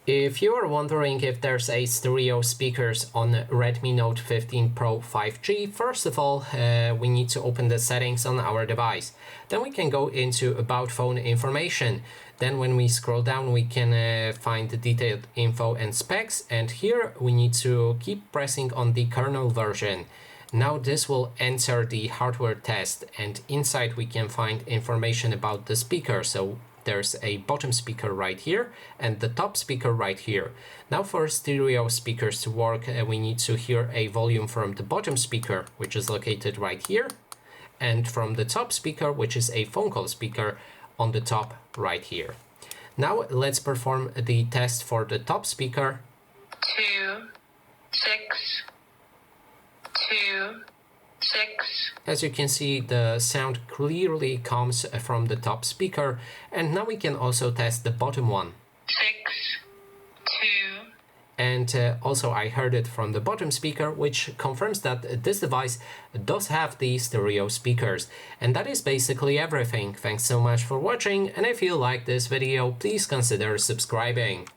If you are wondering if there's a stereo speakers on Redmi Note 15 Pro 5G, first of all, we need to open the settings on our device. Then we can go into About Phone Information. Then when we scroll down, we can find the detailed info and specs. And here we need to keep pressing on the kernel version. Now this will enter the hardware test, and inside we can find information about the speaker. So there's a bottom speaker right here and the top speaker right here. Now for stereo speakers to work, we need to hear a volume from the bottom speaker, which is located right here, and from the top speaker, which is a phone call speaker on the top right here. Now let's perform the test for the top speaker. 2, 6, 2, 6. As you can see, the sound clearly comes from the top speaker, and now we can also test the bottom one. 6, 2. And also I heard it from the bottom speaker, which confirms that this device does have the stereo speakers. And that is basically everything. Thanks so much for watching, and if you like this video, please consider subscribing.